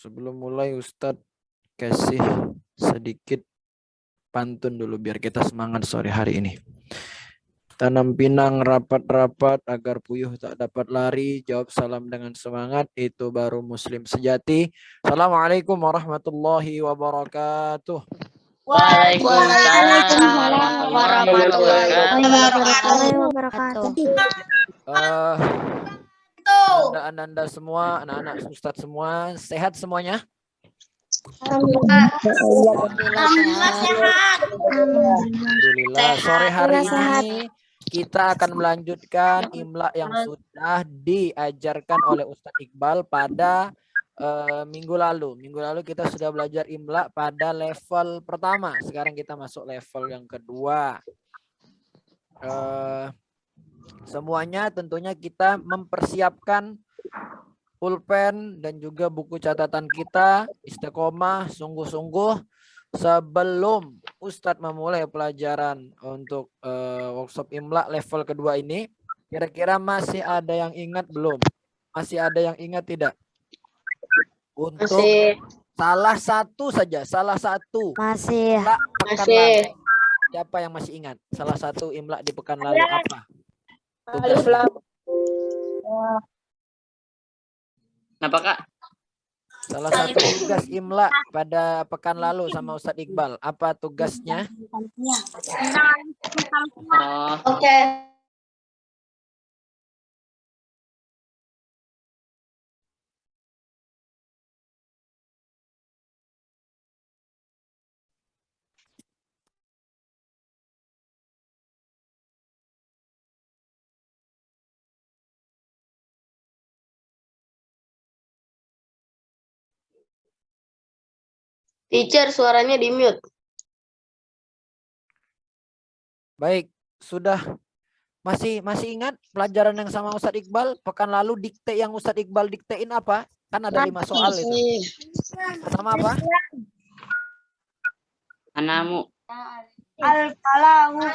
Sebelum mulai Ustadz kasih sedikit pantun dulu biar kita semangat sore hari ini. Tanam pinang rapat-rapat agar puyuh tak dapat lari. Jawab salam dengan semangat, itu baru muslim sejati. Assalamualaikum warahmatullahi wabarakatuh. Waalaikumsalam warahmatullahi wabarakatuh. Anda semua, anak-anak Ustadz semua, sehat semuanya? Alhamdulillah sehat. Alhamdulillah. Sore hari ini kita akan melanjutkan imla yang sudah diajarkan oleh Ustadz Iqbal pada minggu lalu. Minggu lalu kita sudah belajar imla pada level pertama. Sekarang kita masuk level yang kedua. Semuanya tentunya kita mempersiapkan pulpen dan juga buku catatan kita, istiqomah sungguh-sungguh sebelum Ustadz memulai pelajaran untuk workshop imla level kedua ini. Kira-kira masih ada yang ingat belum? Masih ada yang ingat tidak? Untuk salah satu saja, salah satu. Masih. Masih. Siapa yang masih ingat? Salah satu imla di pekan lalu apa? Kenapa, Kak? Salah satu tugas imla pada pekan lalu sama Ustadz Iqbal. Apa tugasnya? Oke. Teacher, suaranya di mute. Baik, sudah masih ingat pelajaran yang sama Ustadz Iqbal pekan lalu, dikte yang Ustadz Iqbal diktein apa? Kan ada 5 soal itu. Pertama apa? Anamu. Al-kalamu.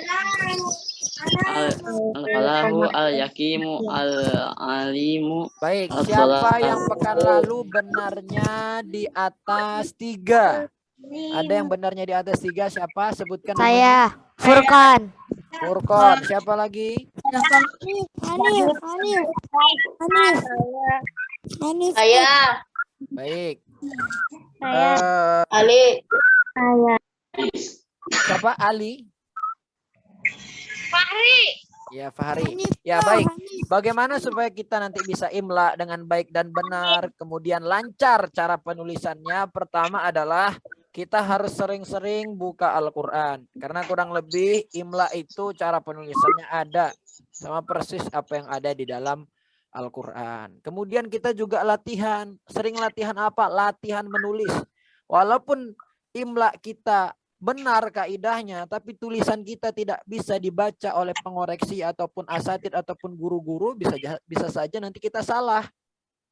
Al-kalahu, al-yakimu, al-alimu. Baik, siapa yang pekan lalu benarnya di atas 3? Ada yang benarnya di atas 3? Siapa? Sebutkan. Saya, Furqan. Furqan. Siapa lagi? Hanif. Saya. Baik. Ali. Siapa? Ali? Fahri. Ya, Fahri. Ya, baik. Bagaimana supaya kita nanti bisa imla dengan baik dan benar, kemudian lancar cara penulisannya? Pertama adalah kita harus sering-sering buka Al-Quran. Karena kurang lebih imla itu cara penulisannya ada sama persis apa yang ada di dalam Al-Quran. Kemudian kita juga latihan. Sering latihan apa? Latihan menulis. Walaupun imla kita benar kaidahnya, tapi tulisan kita tidak bisa dibaca oleh pengoreksi ataupun asatid ataupun guru-guru, bisa saja nanti kita salah.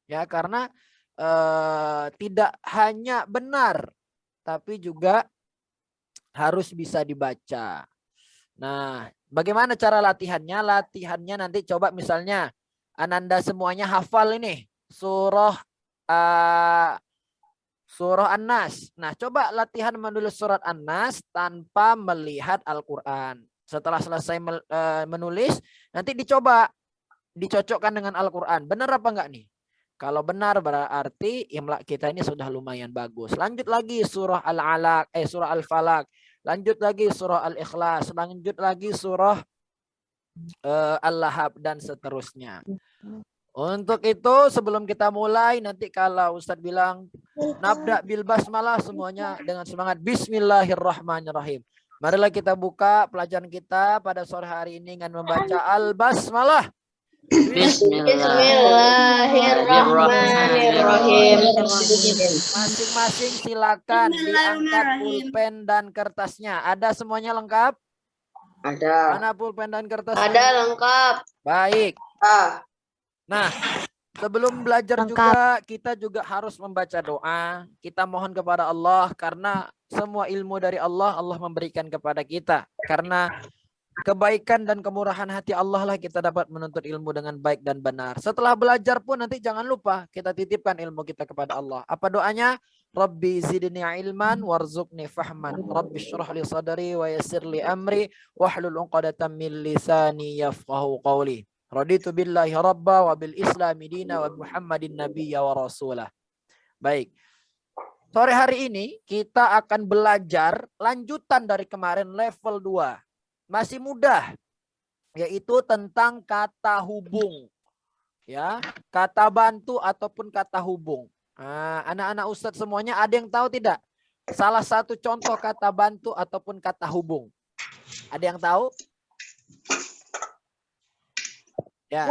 Ya, karena tidak hanya benar, tapi juga harus bisa dibaca. Nah, bagaimana cara latihannya? Latihannya nanti coba misalnya Ananda semuanya hafal ini surah An-Nas. Nah, coba latihan menulis surat An-Nas tanpa melihat Al-Quran. Setelah selesai menulis, nanti dicoba dicocokkan dengan Al-Quran. Benar apa enggak nih? Kalau benar berarti imla kita ini sudah lumayan bagus. Lanjut lagi surah Al-Alaq, surah Al-Falaq. Lanjut lagi surah Al-Ikhlas. Lanjut lagi surah Al-Lahab dan seterusnya. Untuk itu sebelum kita mulai, nanti kalau Ustadz bilang nabda bil basmalah, semuanya dengan semangat bismillahirrahmanirrahim. Marilah kita buka pelajaran kita pada sore hari ini dengan membaca al-basmalah. Bismillahirrahmanirrahim. Masing-masing silakan diangkat pulpen dan kertasnya. Ada semuanya lengkap? Ada. Mana pulpen dan kertasnya? Ada lengkap. Baik. Nah, sebelum belajar juga kita juga harus membaca doa. Kita mohon kepada Allah karena semua ilmu dari Allah, Allah memberikan kepada kita. Karena kebaikan dan kemurahan hati Allah lah kita dapat menuntut ilmu dengan baik dan benar. Setelah belajar pun nanti jangan lupa kita titipkan ilmu kita kepada Allah. Apa doanya? Rabbi zidni ilman warzuqni fahman. Rabbi syrah li sadri wa yassir li amri wahlul 'uqdatam min lisani yafqahu qawli. Raditu billahi rabba wa bil islami dina wa Muhammadin nabiyya wa rasulah. Baik. Sore hari ini kita akan belajar lanjutan dari kemarin level 2. Masih mudah, yaitu tentang kata hubung. Ya, kata bantu ataupun kata hubung. Nah, anak-anak Ustadz semuanya ada yang tahu tidak? Salah satu contoh kata bantu ataupun kata hubung. Ada yang tahu? Ya,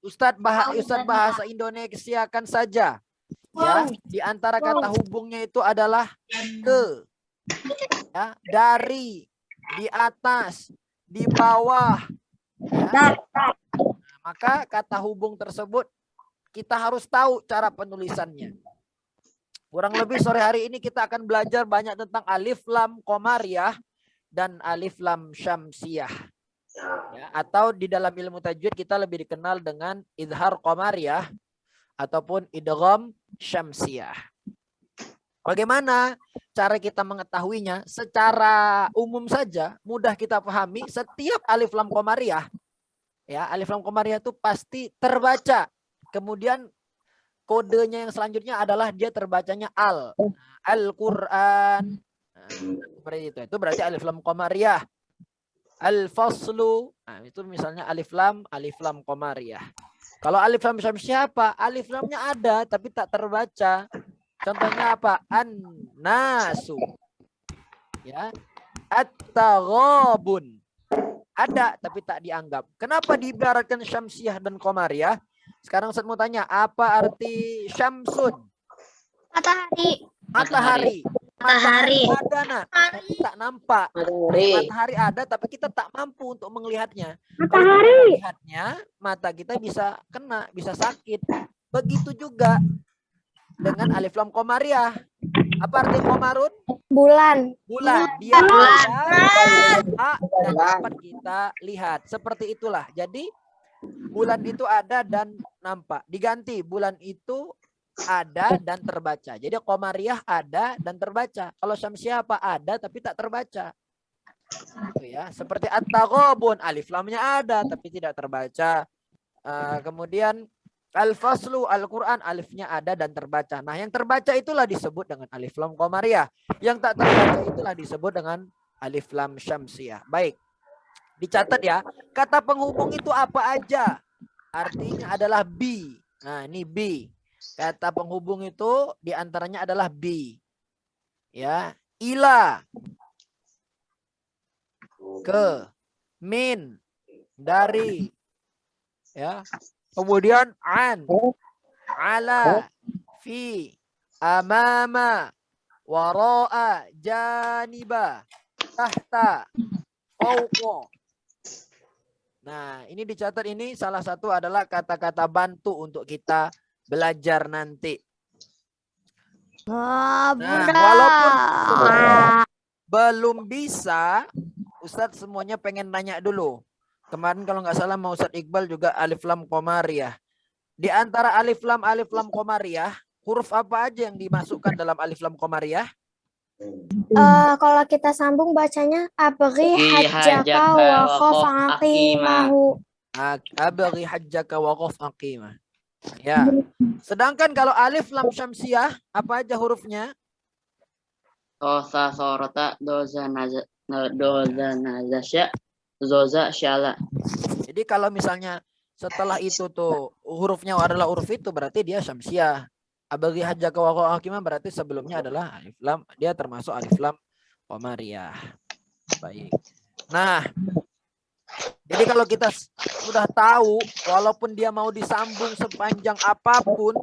Ustadz bahasa Indonesia kan saja. Ya, di antara kata hubungnya itu adalah ke, ya, dari, di atas, di bawah. Ya. Maka kata hubung tersebut kita harus tahu cara penulisannya. Kurang lebih sore hari ini kita akan belajar banyak tentang alif lam qamariyah dan alif lam syamsiyah. Ya, atau di dalam ilmu tajwid kita lebih dikenal dengan idhar qamariyah ataupun idgham syamsiyah. Bagaimana cara kita mengetahuinya? Secara umum saja, mudah kita pahami, setiap alif lam qamariyah, ya, alif lam qamariyah itu pasti terbaca. Kemudian kodenya yang selanjutnya adalah dia terbacanya Al-Qur'an. Nah, seperti itu. Itu berarti alif lam qamariyah. Al-faslu. Nah, itu misalnya alif lam qamariyah. Kalau alif lam syamsiyah apa? Alif lamnya ada tapi tak terbaca. Contohnya apa? An-nasu. Ya. At-taghabun. Ada tapi tak dianggap. Kenapa diibaratkan syamsiyah dan qamariyah? Sekarang saya mau tanya, apa arti syamsun? Matahari. Matahari. Matahari. Ada, nak, tapi tak nampak. Matahari ada tapi kita tak mampu untuk melihatnya. Kalau kita melihatnya, mata kita bisa kena, bisa sakit. Begitu juga dengan alif lam qamariyah. Apa arti qamarun? Bulan. Bulan. Dia ada dan dapat kita lihat. Seperti itulah. Jadi bulan itu ada dan nampak. Diganti, bulan itu ada dan terbaca. Jadi qamariyah ada dan terbaca. Kalau syamsiyah apa? Ada tapi tak terbaca. Itu ya. Seperti at-taghabun, alif lamnya ada tapi tidak terbaca. Kemudian al-faslu, Al-Quran, alifnya ada dan terbaca. Nah, yang terbaca itulah disebut dengan alif lam qamariyah. Yang tak terbaca itulah disebut dengan alif lam syamsiyah. Baik. Dicatat ya. Kata penghubung itu apa aja? Artinya adalah bi. Nah, ini bi. Kata penghubung itu diantaranya adalah bi. Ya. Ila. Ke. Min. Dari. Ya. Kemudian an, ala, fi, amama, wara'a, janiba, tahta, fauqa. Nah, ini dicatat, ini salah satu adalah kata-kata bantu untuk kita belajar nanti. Nah, walaupun belum bisa, Ustadz semuanya pengen nanya dulu. Kemarin kalau nggak salah mau Ustadz Iqbal juga alif lam qamariyah. Di antara alif lam qamariyah, huruf apa aja yang dimasukkan dalam alif lam qamariyah? Kalau kita sambung bacanya abghi hajjaka wa khaf aqimahu. Abghi hajjaka wa khaf aqimah. Ya. Sedangkan kalau alif lam syamsiyah, apa aja hurufnya? Tosa sorota doza nazasya zoza syala. Jadi kalau misalnya setelah itu tuh hurufnya adalah huruf itu berarti dia syamsiyah. Abaghi hajjaka wa khaf aqimah berarti sebelumnya adalah alif lam, dia termasuk alif lam qamariyah. Baik. Nah, jadi kalau kita sudah tahu walaupun dia mau disambung sepanjang apapun,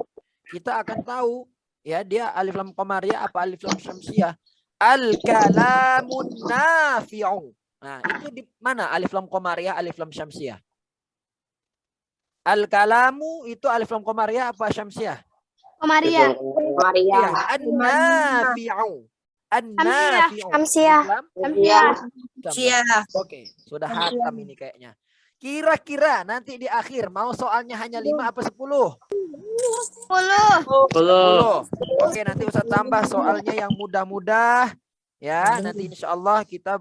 kita akan tahu ya dia alif lam qamariyah apa alif lam syamsiyah. Al-kalamun nafi'u. Nah, itu di mana alif lam qamariyah, alif lam syamsiyah? Al-kalamu itu alif lam qamariyah apa syamsiyah? Qamariyah. Ya, an-nafi'u. An-nafi'u. Hamsiah. Oke, sudah hatam ini kayaknya. Kira-kira nanti di akhir mau soalnya hanya 5 apa 10? 10. Oke, nanti Ustaz tambah soalnya yang mudah-mudah ya. Nanti insya Allah kita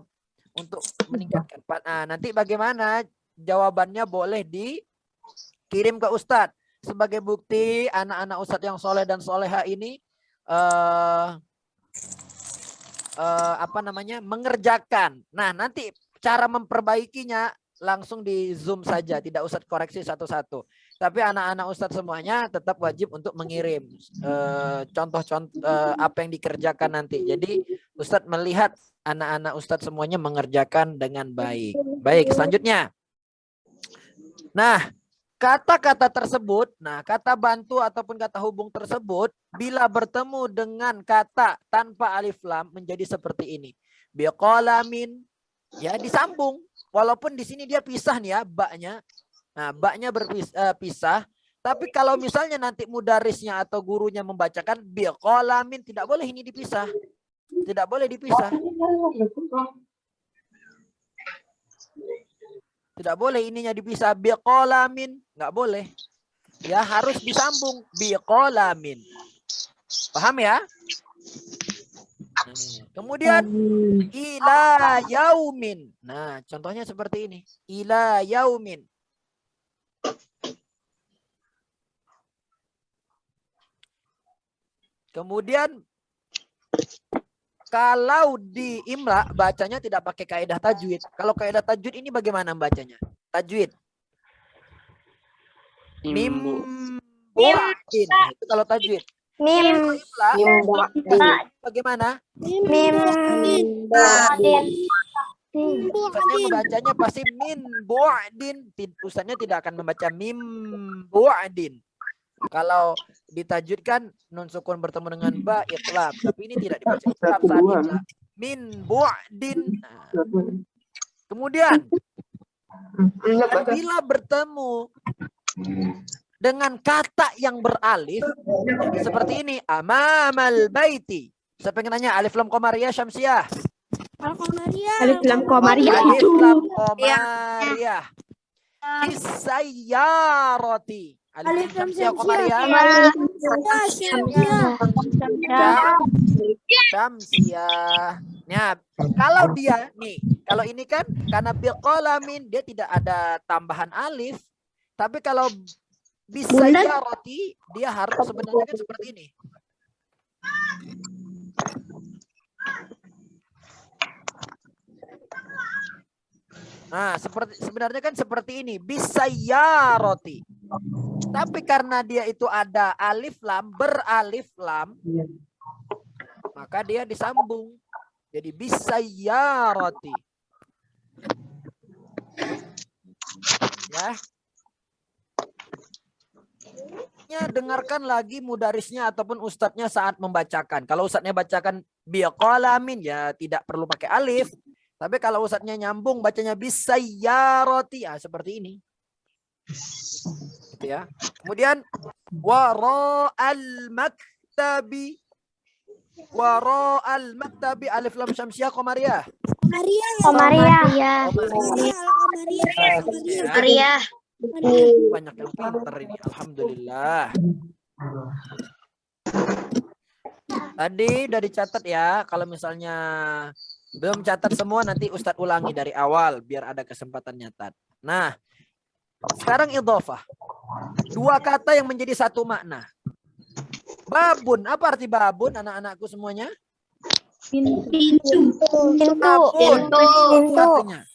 untuk meningkatkan. Nah, nanti bagaimana jawabannya boleh dikirim ke Ustadz. Sebagai bukti anak-anak Ustadz yang soleh dan soleha ini mengerjakan. Nah, nanti cara memperbaikinya langsung di Zoom saja, tidak usah koreksi satu-satu. Tapi anak-anak Ustadz semuanya tetap wajib untuk mengirim contoh-contoh apa yang dikerjakan nanti. Jadi Ustadz melihat anak-anak Ustadz semuanya mengerjakan dengan baik. Baik, selanjutnya. Nah, kata-kata tersebut, kata bantu ataupun kata hubung tersebut, bila bertemu dengan kata tanpa alif lam menjadi seperti ini. Biqalamin, ya disambung. Walaupun di sini dia pisah nih ya, baknya. Nah, baknya berpisah. Tapi kalau misalnya nanti mudarisnya atau gurunya membacakan biqalamin, tidak boleh ini dipisah. Tidak boleh dipisah. Tidak boleh ininya dipisah. Biqalamin, nggak boleh. Ya harus disambung. Biqalamin. Paham ya? Kemudian ila yaumin. Nah, contohnya seperti ini. Ila yaumin. Kemudian kalau di imla bacanya tidak pakai kaidah tajwid. Kalau kaidah tajwid ini bagaimana bacanya? Tajwid. Mim bu'din. Itu kalau tajwid. Mim. Bagaimana? Mim. Ustaznya membacanya pasti min bu'din. Ustaznya tidak akan membaca mim bu'din. Kalau ditajwidkan nun sukun bertemu dengan ba itlab, tapi ini tidak dibaca itlab saat imla. Min bu'din. Nah. Kemudian bila bertemu dengan kata yang beralif seperti ini, amamal baiti. Saya pengen nanya alif lam qamariyah syamsiyah. Alif lam qamariyah. Alif lam qamariyah. Bisayyarati. Alif lam syamsiyah qamariyah. Syamsiyah. Nah, kalau dia nih, kalau ini kan karena biqalamin dia tidak ada tambahan alif. Tapi kalau bisayyarati dia harus sebenarnya kan seperti ini. Nah, sebenarnya kan seperti ini, bisayyarati. Tapi karena dia itu ada alif lam, beralif lam, maka dia disambung. Jadi bisayyarati. Ya. Dengarkan lagi mudarisnya ataupun ustadznya saat membacakan. Kalau ustadznya bacakan biqalamin ya tidak perlu pakai alif. Tapi kalau ustadznya nyambung bacanya bisayyarati, seperti ini. Gitu ya. Kemudian wara'al maktabi. Wara'al maktabi alif lam syamsiyah qamariyah. Qamariyah. Banyak yang pintar ini, alhamdulillah. Tadi udah dicatat ya. Kalau misalnya belum catat semua nanti Ustadz ulangi dari awal biar ada kesempatan nyatat. Nah, sekarang idhofah. Dua kata yang menjadi satu makna. Babun, apa arti babun anak-anakku semuanya? Pintu. Artinya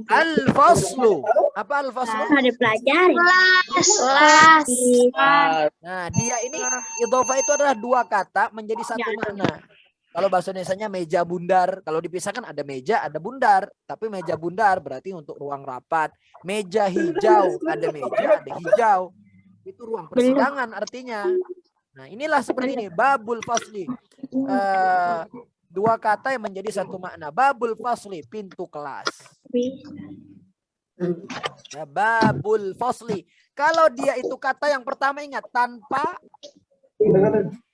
al-faslu. Apa al-faslu? Ada pelajari. Kelas. Nah, dia ini idhofah itu adalah dua kata menjadi satu makna. Kalau bahasa Indonesianya meja bundar, kalau dipisahkan ada meja, ada bundar. Tapi meja bundar berarti untuk ruang rapat. Meja hijau, ada meja, ada hijau. Itu ruang persidangan artinya. Nah, inilah seperti ini, babul fasli. Dua kata yang menjadi satu makna. Babul fasli, pintu kelas. Ya, babul fasli. Kalau dia itu kata yang pertama ingat tanpa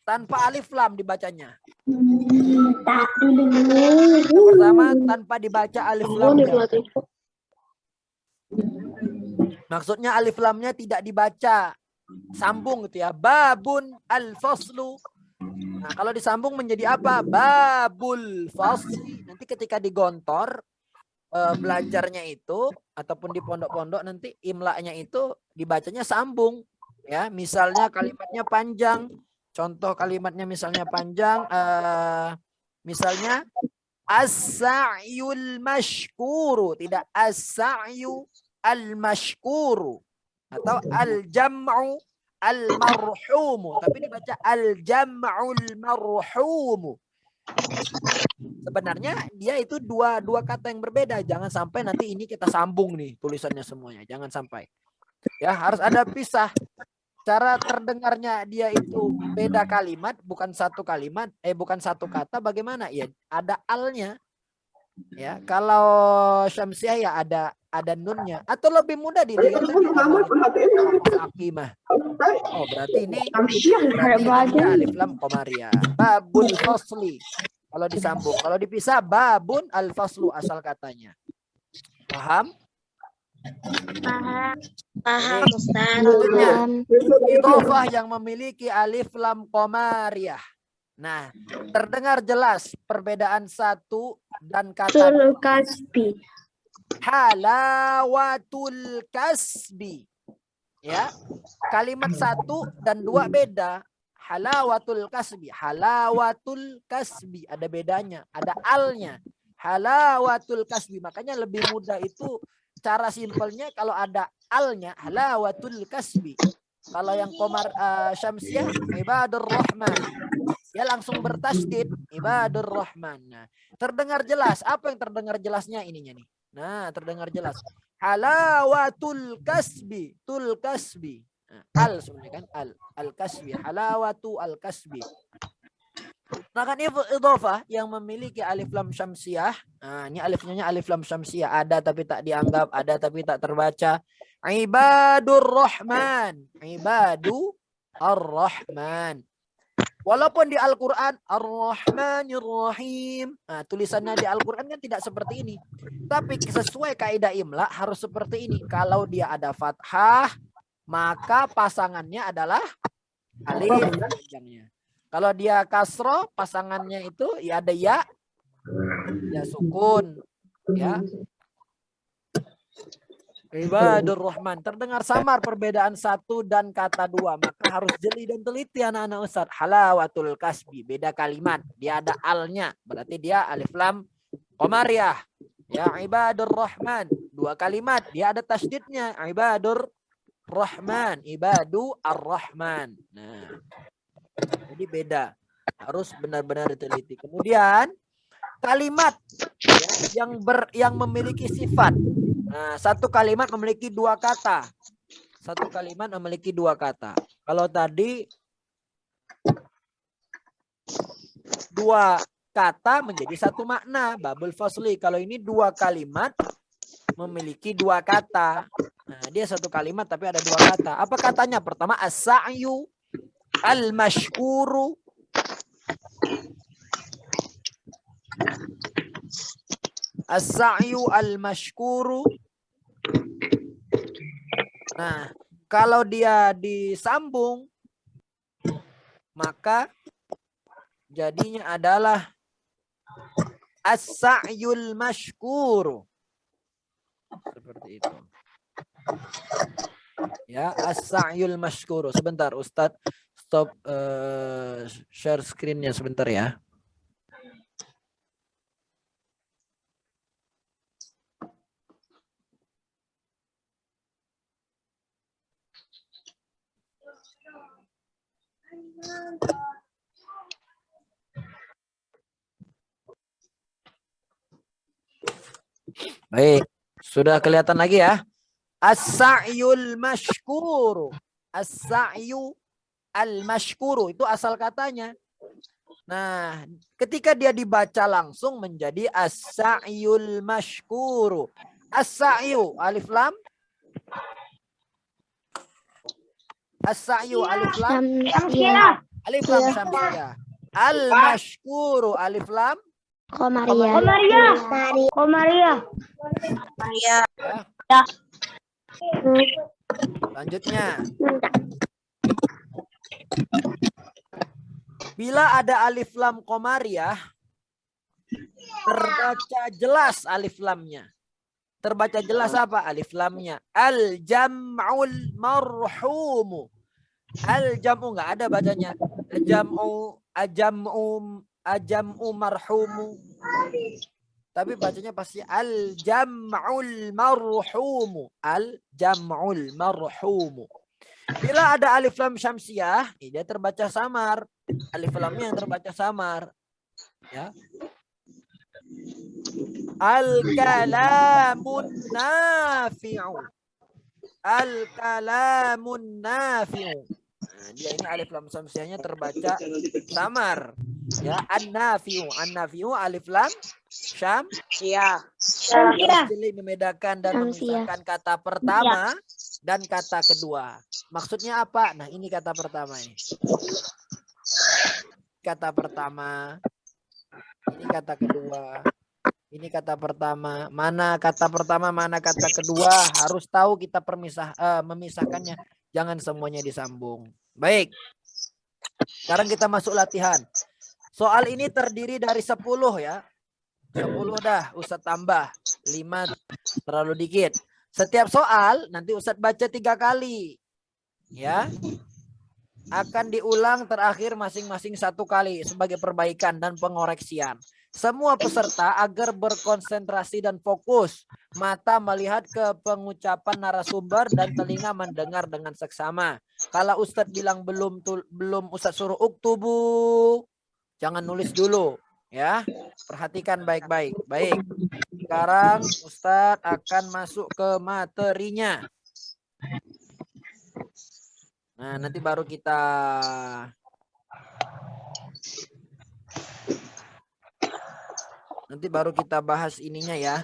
tanpa alif lam dibacanya. Tak dulu. Yang pertama tanpa dibaca alif lamnya. Maksudnya alif lamnya tidak dibaca. Sambung gitu ya. Babun al-faslu. Nah, kalau disambung menjadi apa? Babul fasli. Nanti ketika digontor belajarnya itu ataupun di pondok-pondok nanti imlanya itu dibacanya sambung ya. Misalnya kalimatnya panjang. Contoh kalimatnya misalnya panjang misalnya as-sa'yul mashkuru, tidak as-sa'yu al-mashkuru atau al-jam'u al-marhumu, tapi dibaca al-jam'ul marhumu. Sebenarnya dia itu dua kata yang berbeda. Jangan sampai nanti ini kita sambung nih tulisannya semuanya. Jangan sampai. Ya, harus ada pisah. Cara terdengarnya dia itu beda kalimat, bukan satu kalimat, bukan satu kata. Bagaimana? Ya, ada alnya. Ya, kalau Syamsiah ya ada nunnya. Atau lebih mudah dilihat Akimah. Oh, berarti ini alif lam qamariyah. Babul fasli. Kalau disambung, kalau dipisah babun al-faslu asal katanya. Paham? Paham, Ustaz. Selanjutnya, idhofah yang memiliki alif lam qamariyah. Nah, terdengar jelas perbedaan satu dan kata Tul kasbi. halawatul kasbi. Ya, kalimat satu dan dua beda. Halawatul kasbi, halawatul kasbi ada bedanya, ada alnya. Halawatul kasbi, makanya lebih mudah itu cara simpelnya kalau ada alnya, halawatul kasbi. Kalau yang Qamar Syamsiah ibadur rahman, dia langsung bertasydid ibadur rahman. Nah, terdengar jelas. Apa yang terdengar jelasnya ininya nih? Nah, terdengar jelas. Halawatul kasbi, tul kasbi. Al sebenarnya kan al-kasbi, halawatu al-kasbi. Nah kan idhofah yang memiliki alif lam syamsiah. Nah, ini alifnya alif lam syamsiah, ada tapi tak dianggap, ada tapi tak terbaca. Ibadur rahman, ibadu ar-rahman. Walaupun di Al-Qur'an Ar-Rahmanir Rahim. Nah, tulisannya di Al-Qur'an kan tidak seperti ini. Tapi sesuai kaidah imla harus seperti ini. Kalau dia ada fathah, maka pasangannya adalah alif. Kalau dia kasroh, pasangannya itu ya ada ya sukun, ya. Ibadur Rahman. Terdengar samar perbedaan satu dan kata dua, maka harus jeli dan teliti anak-anak Ustaz. Halawatul kasbi, beda kalimat, dia ada alnya, berarti dia alif lam qamariyah. Ya ibadur Rahman, dua kalimat, dia ada tasydidnya, ibadur Rahman, ibadu ar-Rahman. Nah, jadi beda. Harus benar-benar diteliti. Kemudian kalimat ya, yang memiliki sifat. Nah, satu kalimat memiliki dua kata. Satu kalimat memiliki dua kata. Kalau tadi dua kata menjadi satu makna, babul fasli. Kalau ini dua kalimat memiliki dua kata. Nah, dia satu kalimat tapi ada dua kata. Apa katanya? Pertama as-sa'yu al-mashkuru. As-sa'yu al-mashkuru. Nah, kalau dia disambung maka jadinya adalah as-sa'yul mashkuru. Seperti itu. Ya, as-sa'yul mashkuru. Sebentar, Ustadz, stop share screen-nya sebentar ya. Baik, sudah kelihatan lagi ya. As-sa'yul mashkuru. As-sa'yu al-mashkuru itu asal katanya. Nah, ketika dia dibaca langsung menjadi as-sa'yul mashkuru. As-sa'yu alif lam. As-sa'yu alif lam. Alif lam syamsiyah. Al-mashkuru alif lam. Komaria. Ya. Selanjutnya. Bila ada alif lam komariah, terbaca jelas alif lamnya. Terbaca jelas apa alif lamnya? Al-jam'ul marhumu. Al-jam'u nggak ada bacanya. Ajam'u marhumu. Tapi bacanya pasti al-jam'ul marhumu. Al-jam'ul marhumu. Bila ada alif lam syamsiyah, dia terbaca samar. Alif lamnya yang terbaca samar. Ya. Al-kalamun nafi'u. Al-kalamun nafi'u. Nah, dia ini alif lam syamsiyahnya terbaca samar. Ya, an-nafi'u. An-nafi'u alif lam syamsiyah. Jadi membedakan dan memisahkan kata pertama dan kata kedua. Maksudnya apa? Nah, ini kata pertama ini. Kata pertama. Ini kata kedua. Ini kata pertama. Mana kata pertama, mana kata kedua, harus tahu kita memisahkannya. Jangan semuanya disambung. Baik. Sekarang kita masuk latihan. Soal ini terdiri dari 10 ya. 10 dah, Ustadz tambah. 5 terlalu dikit. Setiap soal nanti Ustadz baca 3 kali. Ya. Akan diulang terakhir masing-masing 1 kali sebagai perbaikan dan pengoreksian. Semua peserta agar berkonsentrasi dan fokus. Mata melihat ke pengucapan narasumber dan telinga mendengar dengan seksama. Kalau Ustadz bilang belum Ustadz suruh uktubu. Jangan nulis dulu. Ya, perhatikan baik-baik. Baik. Sekarang Ustadz akan masuk ke materinya. Nah, nanti baru kita bahas ininya ya.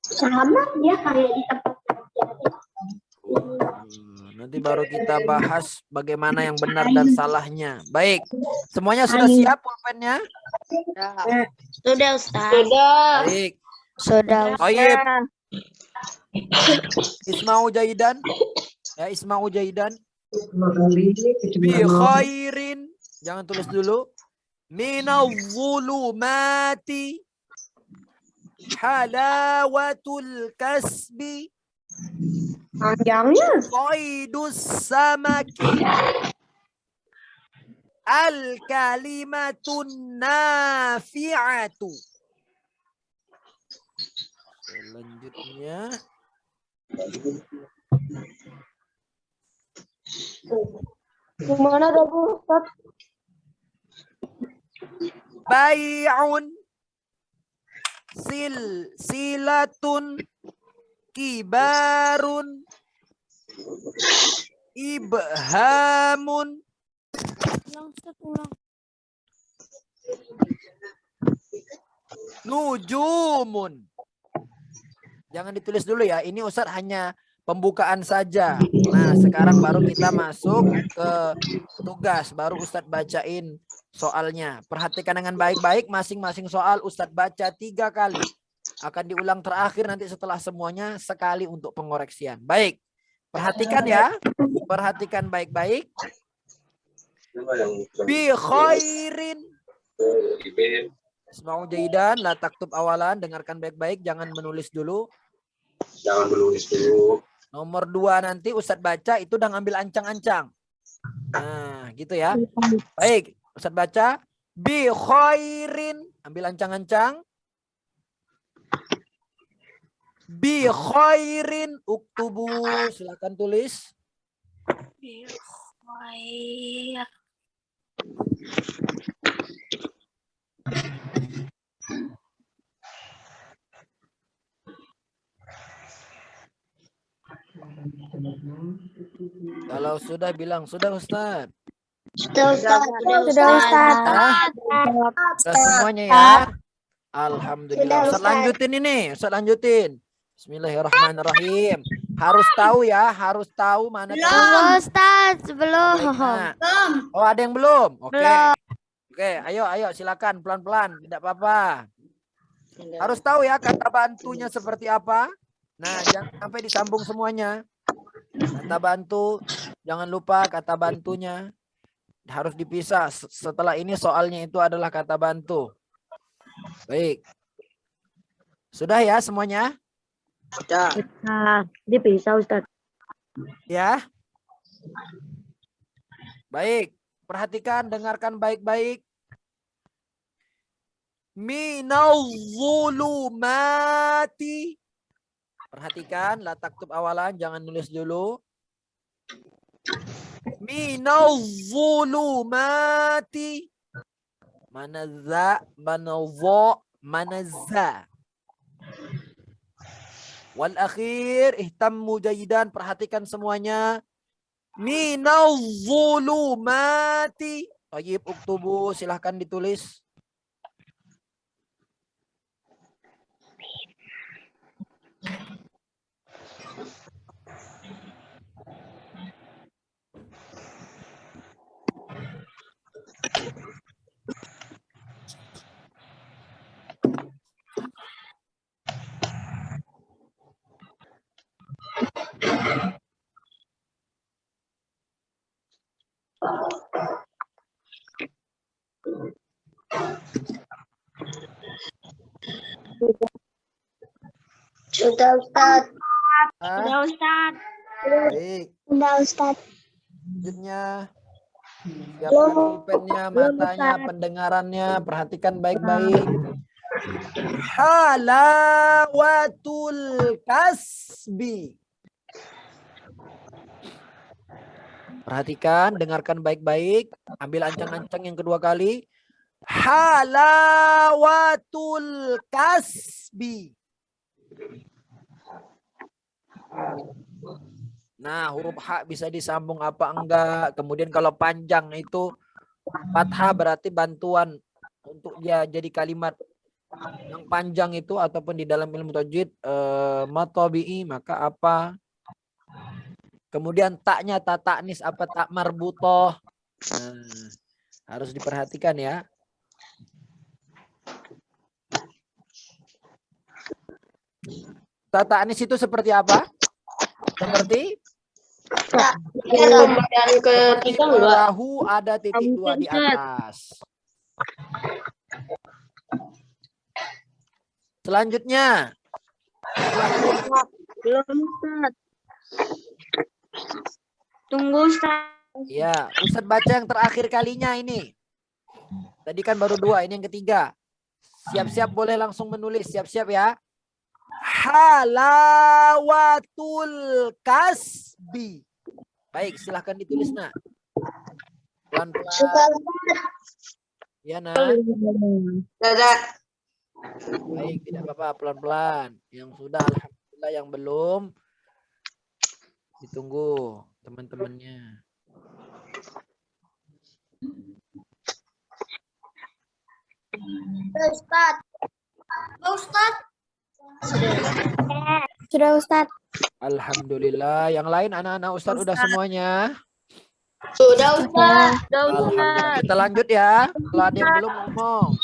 Sama dia kayak di tempat. Nanti baru kita bahas bagaimana yang benar dan salahnya. Baik. Semuanya sudah siap pulpennya? Sudah, Ustaz. Baik. Sudah, Baik. Isma'u jaidan. Ya, Isma'u jaidan. Bi khairin. Jangan tulis dulu. Minal zulumati halawatul kasbi. Panjangnya. Qaidus samaki. Al-kalimatun nafi'atu. Selanjutnya. Gimana dah Bu Ustaz? Bai'un. Silatun. Kibarun. Ibhamun. Nujumun. Jangan ditulis dulu ya. Ini Ustadz hanya pembukaan saja. Nah, sekarang baru kita masuk ke tugas. Baru Ustadz bacain soalnya. Perhatikan dengan baik-baik. Masing-masing soal Ustadz baca 3 kali. Akan diulang terakhir nanti setelah semuanya sekali untuk pengoreksian. Baik. Perhatikan ya. Perhatikan baik-baik. Bi khairin. Isma'u jaidan, la taktub awalan. Dengarkan baik-baik, jangan menulis dulu. Nomor 2 nanti Ustadz baca, itu udah ngambil ancang-ancang. Nah, gitu ya. Baik, Ustadz baca. Bi khairin. Ambil ancang-ancang. Bi khairin. Uktubu. Silakan tulis. Bi khair. Kalau sudah bilang, sudah Ustadz. Sudah Ustaz. Sudah Ustaz. Sudah semuanya ya. Alhamdulillah. Ustadz lanjutin ini. Ustadz lanjutin. Bismillahirrahmanirrahim. Harus tahu ya, harus tahu mana Tunggu Ustaz, belum. Nah. Oh, ada yang belum? Oke. Belum. Oke, ayo silakan pelan-pelan, tidak apa-apa. Harus tahu ya kata bantunya seperti apa. Nah, jangan sampai disambung semuanya. Kata bantu, jangan lupa kata bantunya harus dipisah. Setelah ini soalnya itu adalah kata bantu. Baik. Sudah ya semuanya? Nah, dipisah Ustaz. Ya. Baik, perhatikan, dengarkan baik-baik. Minal zulumati. Perhatikan, la taktub awalan, jangan nulis dulu. Minal zulumati. Mana za, mana vo, mana za. Wal akhir, ihtammu jayidan, perhatikan semuanya. Minal zulumati. Tayyib, uktubu, silahkan ditulis. Sudah Ustaz. Sudah Ustaz. Baik. Sudah Ustaz. Selanjutnya, siapkan pulpennya, matanya, pendengarannya, perhatikan baik-baik. Halawatul kasbi. Perhatikan, dengarkan baik-baik. Ambil ancang-ancang yang kedua kali. Halawatul kasbi. Nah, huruf H bisa disambung apa enggak. Kemudian kalau panjang itu fathah berarti bantuan untuk dia jadi kalimat yang panjang itu ataupun di dalam ilmu tajwid matabi'i maka apa. Kemudian taknya tak taknis apa tak marbutoh. Nah, harus diperhatikan ya. Tak taknis itu seperti apa? Seperti Kemudian ketiga enggak. perahu ada titik dua di atas. Selanjutnya. Belum Ustaz. Tunggu Ustaz. Ya, Ustaz baca yang terakhir kalinya ini. Tadi kan baru dua, ini yang ketiga. Siap-siap boleh langsung menulis, siap-siap ya. Halawatul kasbi. Baik, silahkan ditulis nak. Pelan-pelan. Ya nak. Ustaz. Baik, tidak apa-apa, pelan-pelan. Yang sudah, alhamdulillah, yang belum ditunggu teman-temannya. Ustaz. Sudah Ustaz. Alhamdulillah. Yang lain anak-anak Ustaz udah semuanya. Sudah Ustaz. Alhamdulillah. Kita lanjut ya. Kalau ada yang belum ngomong.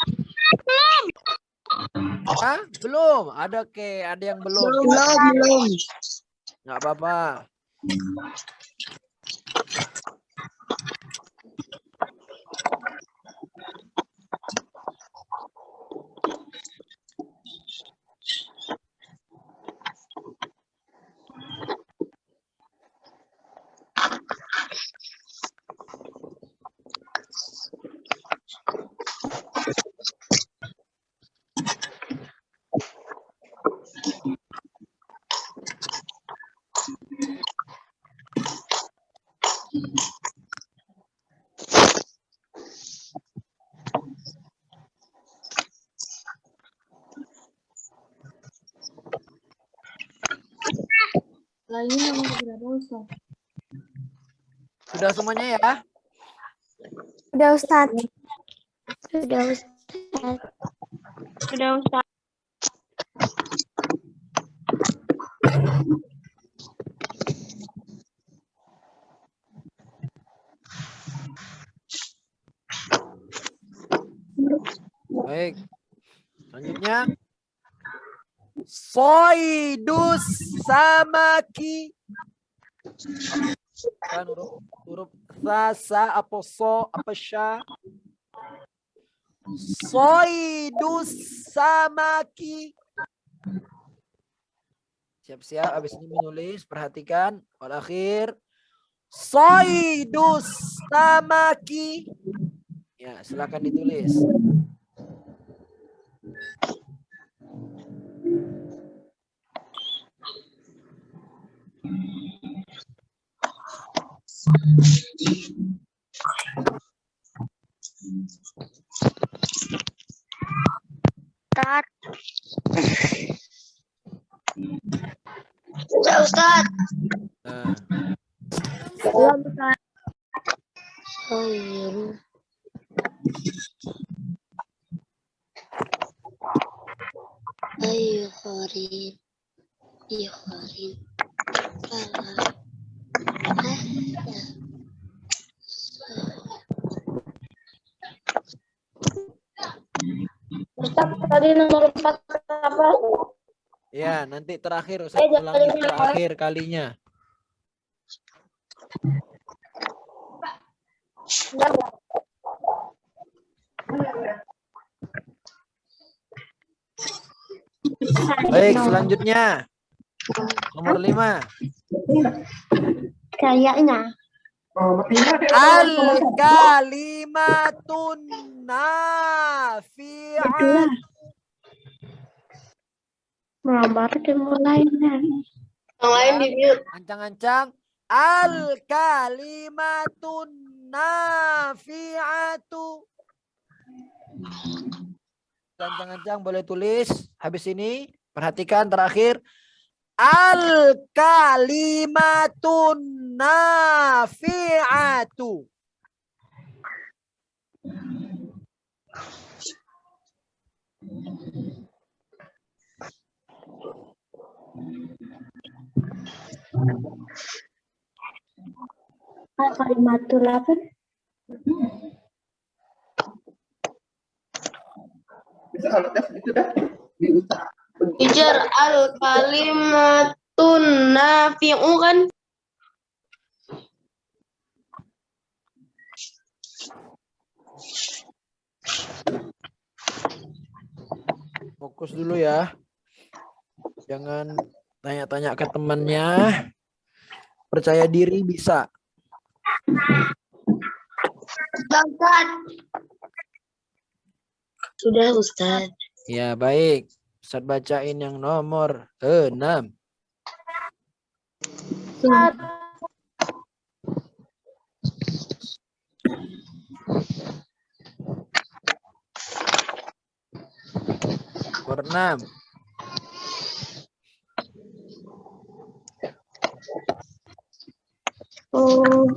Hah? Belum? Ada ada yang belum. Belum. Nggak apa-apa. Lainnya nomor berapa Ustaz? Sudah semuanya ya? Sudah Ustaz. Sudah Ustaz. Sudah Ustaz. Baik. Selanjutnya. Soidus samaki. Kan huruf sa apa so apa sya. Soidus samaki. Siap-siap habis ini menulis, perhatikan. Wal akhir. Soidus samaki. Ya, silakan ditulis. Ustaz. Sudah Ustaz. Nah, Belum, Ustaz. Khairu. Ayo kharin. Iya kharin. Ustaz, tadi nomor 4 apa? ya nanti terakhir Ustaz ulangi terakhir kalinya. Baik, selanjutnya nomor 5. Kayaknya. Al kalimatun nafi'at. Melambar ke mulainya. Yang lain di mute. Ancang-ancang. Al kalimatun nafi'atu. Ancang-ancang boleh tulis. Habis ini perhatikan terakhir. Al kalimatun nafi'atu. Kalimatul apa? Teacher, al kalimatun nafi'u kan? Fokus dulu ya. Jangan tanya-tanya ke temannya. Percaya diri bisa. Ustaz. Sudah Ustaz. Ya, baik. Ustaz bacain yang nomor 6. Nomor 6. Oh,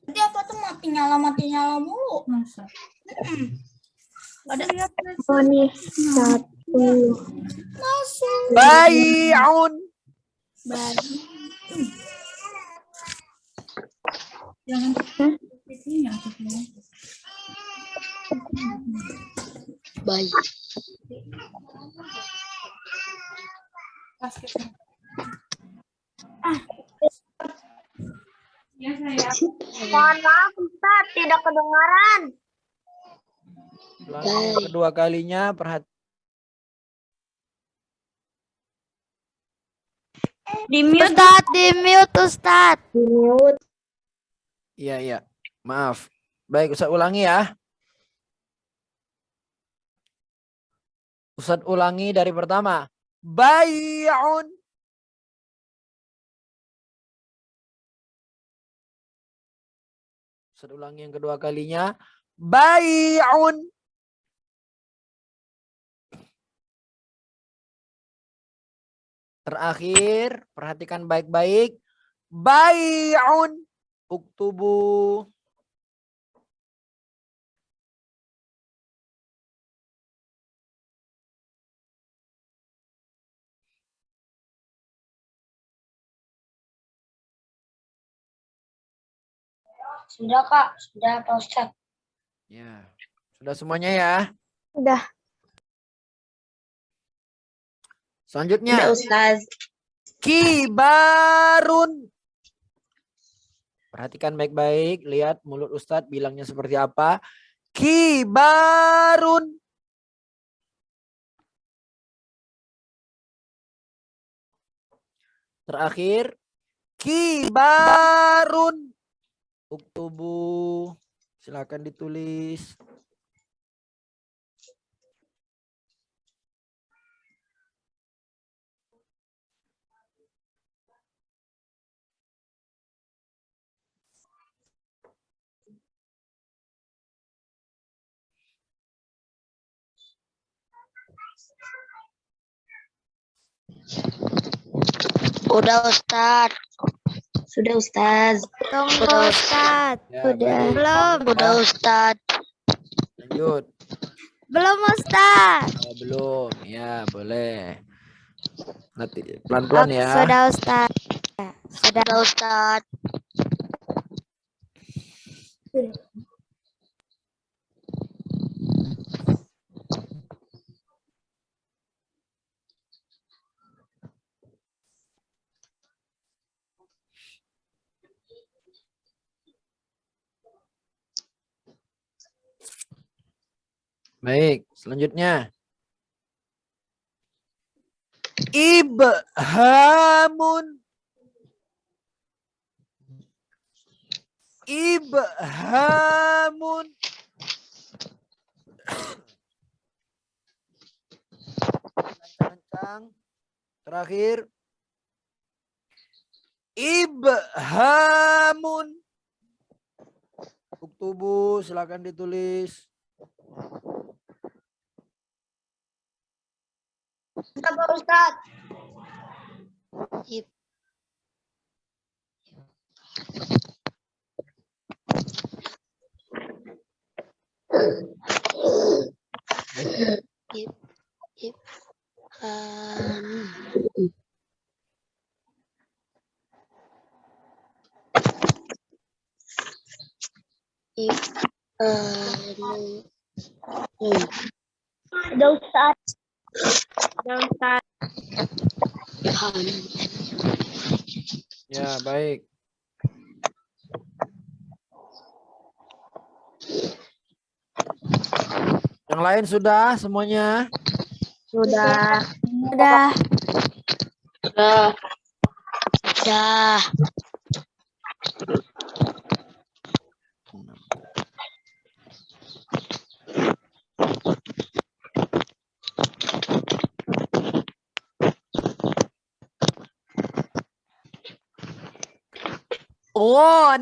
Nanti apa tuh mati nyala mulu. Masa? Ada oh nih. 1. langsung. Bai'un. Jangan ini Baik. Ya saya. Mohon maaf, Ustaz, tidak kedengaran. Ulangi yang kedua kalinya. Di mute, Ustaz. Di mute, Ustaz. Di mute. Iya, iya. Maaf. Baik, Ustaz ulangi ya. Ustaz ulangi dari pertama. Bai'un. Ustaz ulangi yang kedua kalinya. Bai'un. Terakhir, perhatikan baik-baik. Bai'un. Uktubu. Sudah Kak, sudah Pak Ustaz. Ya, Sudah semuanya ya? Udah. Selanjutnya. Udah Ustaz. Kibarun. Perhatikan baik-baik. Lihat mulut Ustadz bilangnya seperti apa. Kibarun. Terakhir. Kibarun. Uktubu. Silakan ditulis. Udah Ustaz. Sudah Ustaz. Tunggu Ustaz. Ya, Udah. baik. Belum. Udah Ustaz. Lanjut. Belum Ustaz. Oh, belum. Ya, boleh. Nanti pelan-pelan ya. Sudah Ustaz. Sudah. Udah Ustaz. Baik, selanjutnya. Ibhamun. Ibhamun. Kencang. Terakhir. Ibhamun. Uktubu, silakan ditulis. Apa Ustaz? Udah Ustaz. Udah Ustaz. Ya, baik. Yang lain sudah semuanya? Sudah. Sudah. Sudah. Sudah.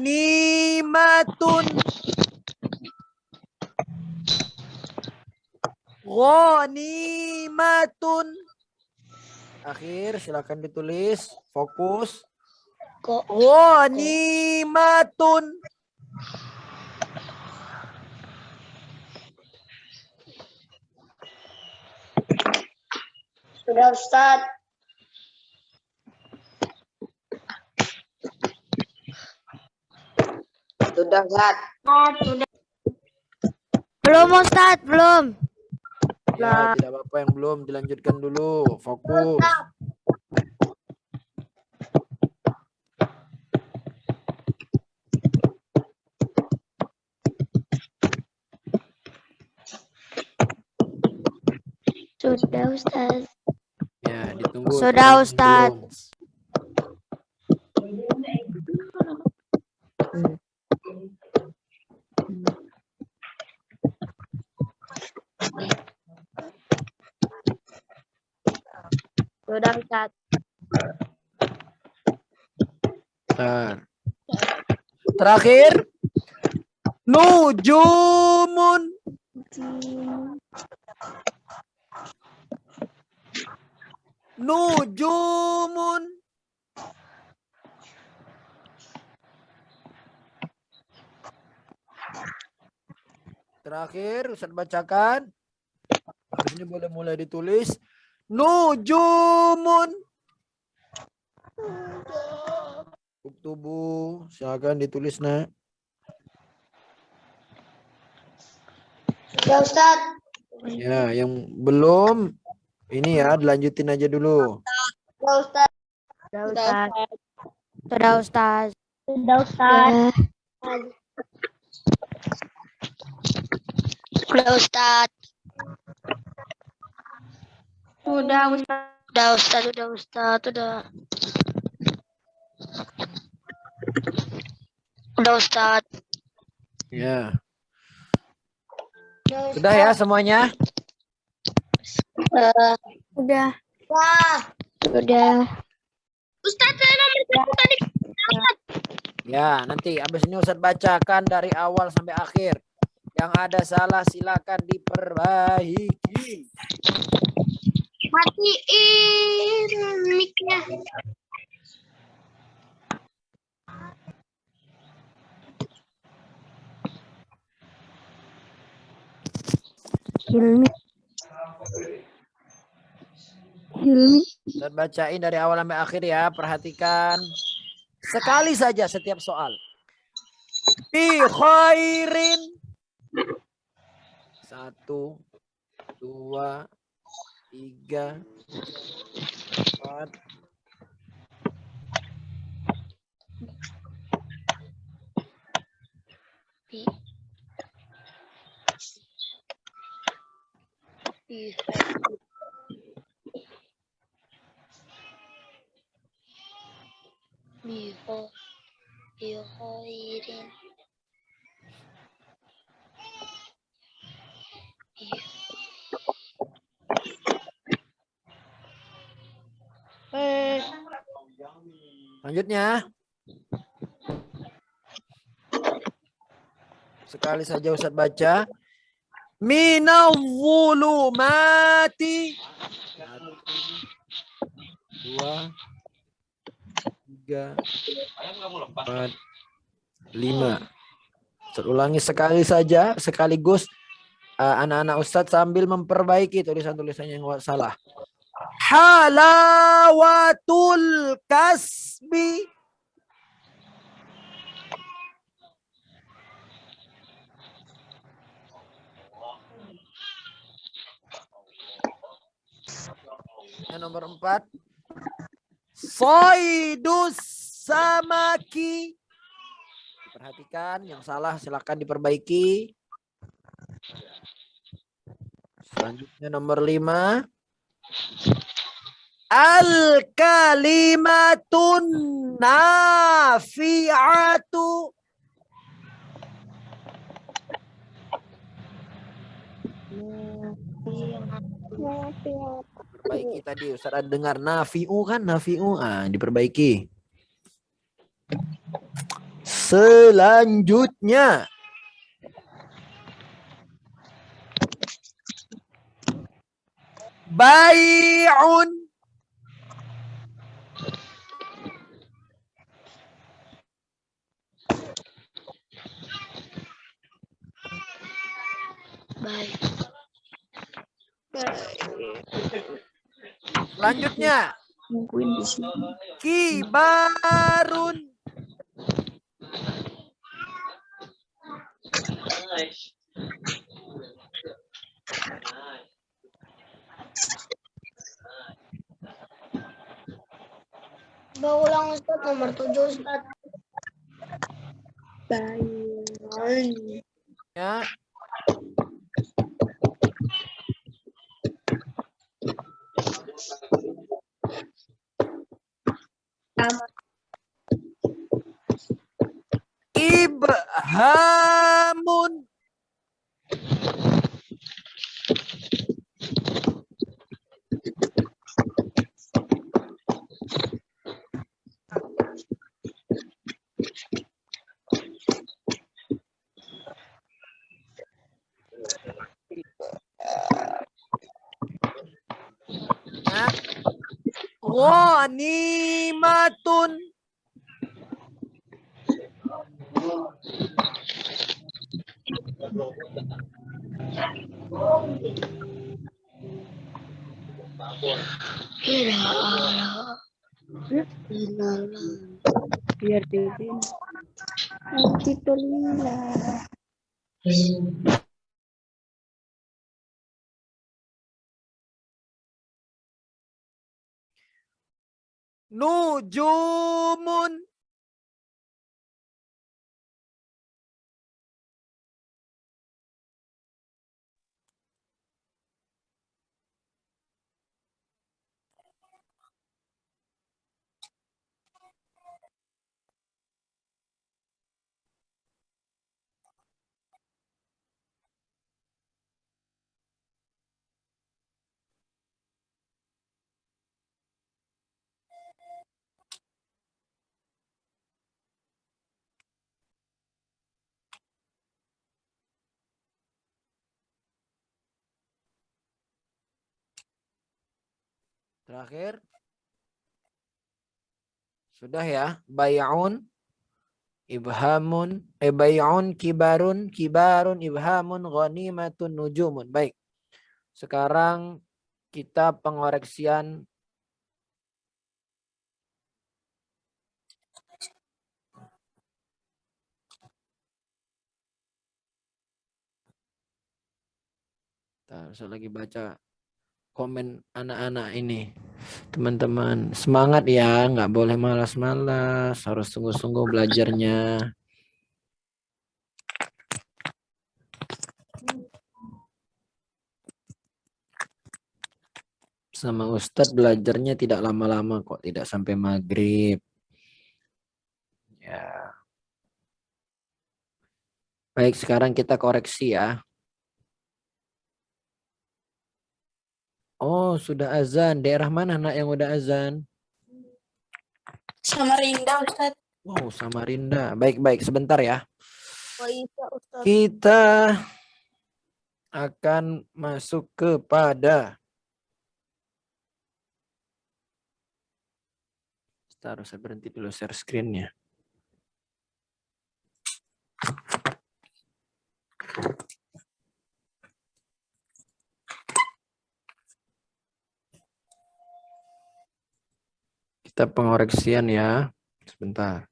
Ghanimatun. Ghanimatun. Akhir, silakan ditulis. Fokus. Ghanimatun. Sudah Ustaz. Sudah Ustaz. Belum Ustaz, belum. Ya, tidak apa-apa yang belum dilanjutkan dulu. Fokus. Sudah Ustaz. Ya, ditunggu. Sudah tulisannya Ustaz. belum. Sudah Ustaz. Bentar. Terakhir. Nujumun. Nujumun. Terakhir, Ustaz bacakan. Habis ini boleh mulai ditulis. Nujumun. Uktubu, silakan ditulis, Nak. Sudah Ustaz. Ya, yang belum ini ya dilanjutin aja dulu. Sudah Ustaz. Sudah Ustaz. Sudah Ustaz. Sudah Ustaz. Sudah Ustaz. Sudah Ustaz. Sudah Ustaz. Sudah Ustaz. Sudah. Sudah Ustaz. Ya. Sudah ya semuanya? Sudah. Wah. Sudah. Ustaz, saya nomor satu tadi. Ya, nanti habis ini Ustadz bacakan dari awal sampai akhir. Yang ada salah silakan diperbaiki. Matiin mic-nya. Hilmi. Hilmi. Ustadz bacain dari awal sampai akhir ya. Perhatikan. Sekali saja setiap soal. Bi khairin. 1, 2, 3, 4. Khairin. Lanjutnya. Sekali saja Ustadz baca. Minawulumati. 1, 2, 3, 4, 5. Ustadz ulangi sekali saja, sekaligus anak-anak Ustadz sambil memperbaiki tulisan-tulisannya yang salah. Halawatul kasbi. Yang nomor 4. Soidus samaki. Perhatikan yang salah silakan diperbaiki. Selanjutnya nomor 5. Al-kalimatun nafi'atu. Perbaiki tadi Ustaz ada dengar nafi'u kan, nafi'u. Diperbaiki. Selanjutnya bai'un. Baik. Selanjutnya Nungguin di sini. kibarun. Coba ulang Ustaz, nomor 7 Ustaz. Baik. Ya. Ibhamun. Ghanimatun. Biar Devin. Nanti Nujumun. Terakhir. Sudah ya. Bay'un. Ibhamun. Bay'un kibarun. Kibarun ibhamun. Ghanimatun nujumun. Baik. Sekarang kita pengoreksian. Saya lagi baca komen anak-anak ini. Teman-teman, semangat ya. Nggak boleh malas-malas. Harus sungguh-sungguh belajarnya. Sama Ustadz belajarnya tidak lama-lama kok. Tidak sampai maghrib. Ya. Baik, sekarang kita koreksi ya. Oh, sudah azan. Daerah mana nak yang udah azan? Samarinda, Ustaz. Wow, Samarinda. Baik-baik, sebentar ya. Ustaz. Kita akan masuk kepada. Harus saya berhenti dulu share screen-nya. Kita pengoreksian ya. Sebentar.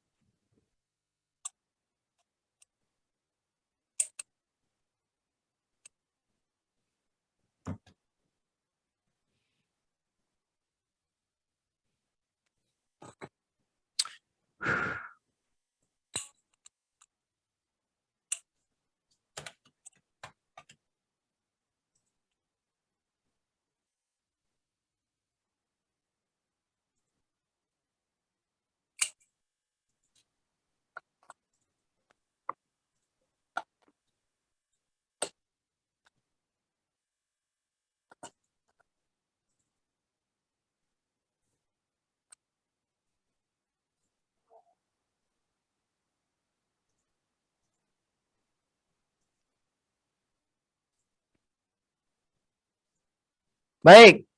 Baik.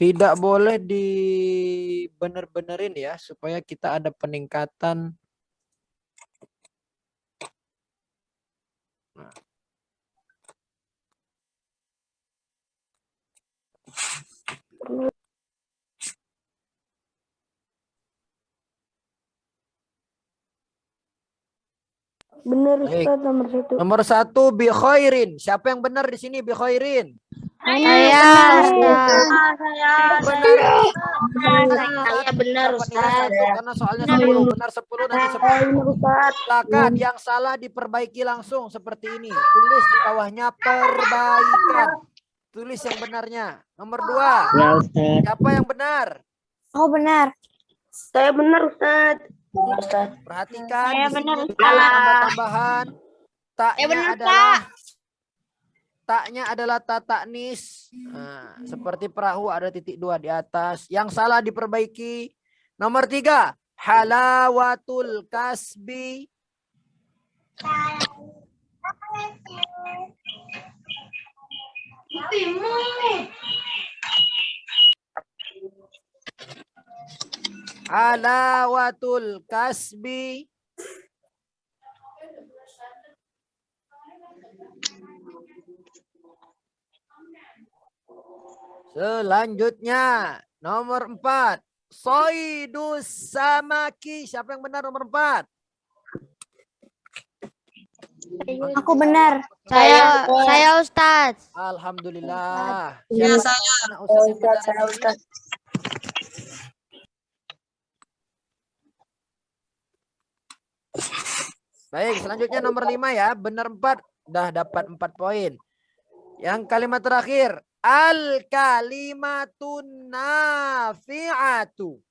Tidak boleh dibener-benerin ya, supaya kita ada peningkatan. Nah. Benar Baik. Ustaz nomor 1. Nomor 1 bi khairin. Siapa yang benar di sini bi khairin? Saya, Ustaz. Benar. Saya benar Dapat nilai Ustaz. 1 karena soalnya 10. Benar 10 nanti 10. Silakan yang salah diperbaiki langsung seperti ini. Tulis di bawahnya perbaikan. Tulis yang benarnya. Nomor 2. Ya Ustaz. Siapa yang benar? Oh, benar. Saya benar Ustaz. Benar Ustaz. Perhatikan Saya di sini benar, ada Ustaz. tambah-tambahan. Taknya adalah ta taknis. Nah, seperti perahu ada titik 2 di atas. Yang salah diperbaiki. Nomor 3. Halawatul kasbi. Halawatul kasbi. Selanjutnya nomor 4. Soidus samaki. Siapa yang benar nomor 4? Aku benar. Saya Ustaz. Alhamdulillah. Ya, Siapa anak Ustaz yang benar ini? Baik, selanjutnya nomor 5 ya. Benar 4. Dah dapat 4 poin. Yang kalimat terakhir. Al-kalimatun nafi'atu.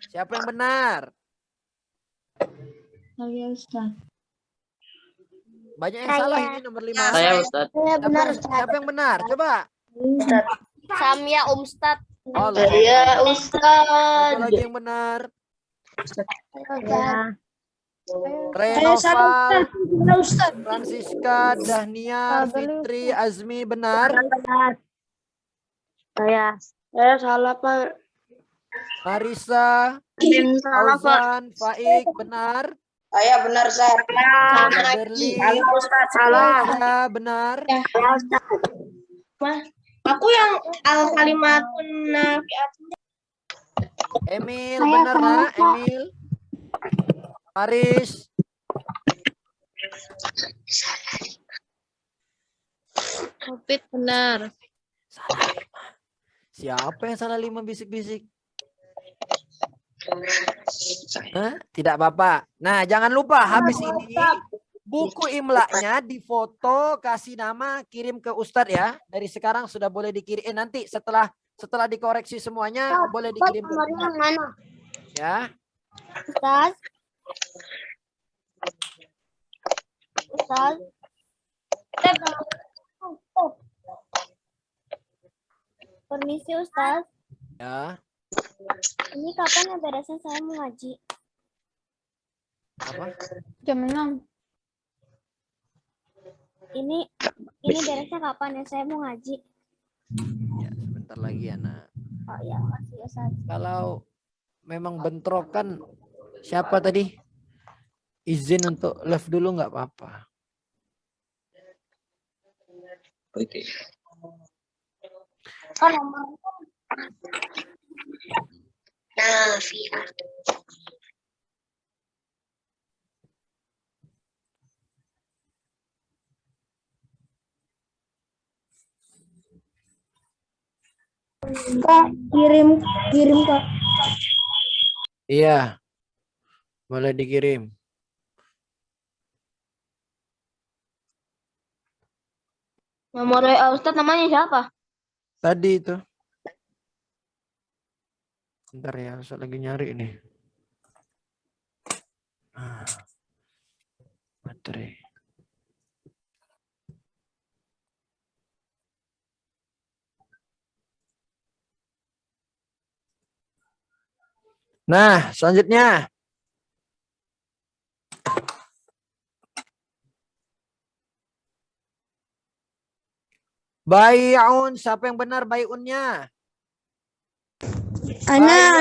Siapa yang benar? Saya Ustaz. Banyak yang salah ini nomor 5. Saya Ustaz. Saya benar, Siapa yang benar? Coba. Samia Ustaz. Allah. Saya Ustaz. Siapa lagi yang benar? Saya Renoval, Ustaz. Francisca, Dahniar, Fitri, Azmi benar. Saya salah, Pak. Marisa, Salah, Pak. Fauzan, Faik benar. Saya benar, Ustaz. Berli, Ustaz. Salah. Aisyah, benar. Aku yang al-kalimatun nafi'atun. Emil benar nak? Emil. Paris. Covid benar. Salah 5. Siapa yang salah 5 bisik-bisik? Hah? Tidak apa-apa. Nah, jangan lupa habis ini buku imlaknya difoto, kasih nama, kirim ke Ustadz ya. Dari sekarang sudah boleh dikirim. Nanti setelah dikoreksi semuanya boleh dikirim ke Ustadz. Mana? Ya. Ustaz. Ustaz. Permisi Ustaz. Ya. Ini kapan ya beresnya saya mau ngaji? Apa? Jam 6. Ini beresnya kapan ya saya mau ngaji? Ya, sebentar lagi ya, Nak. Oh ya, makasih Ustaz. Kalau memang bentrokan, siapa tadi? Izin untuk live dulu nggak apa-apa. Oke. Nafi'ah. Kak, kirim Kak. Iya. Boleh dikirim. Nomor Ustaz namanya siapa? Tadi itu. Bentar ya, saya lagi nyari ini. Materi. Nah, selanjutnya. Bai'un, siapa yang benar bai'unnya? Ana.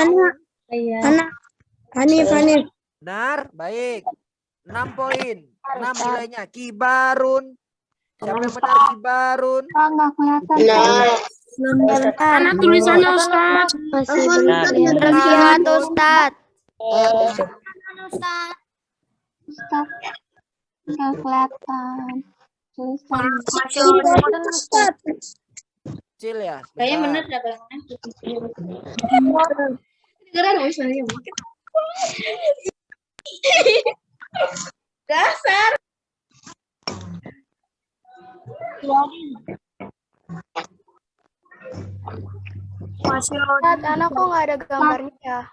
Hanif. Benar, baik. 6 poin. 6 nilainya. Kibarun. Siapa yang benar kibarun? Enggak kelihatan. Anak tulisannya Ustaz. Lihat Ustaz. Ustaz. Enggak kelihatan. Tulisan. Ustaz. Kecil ya. Kayaknya benar Sebentar. dah. Keren misalnya. Dasar. Ustaz, anak kok nggak ada gambarnya ya?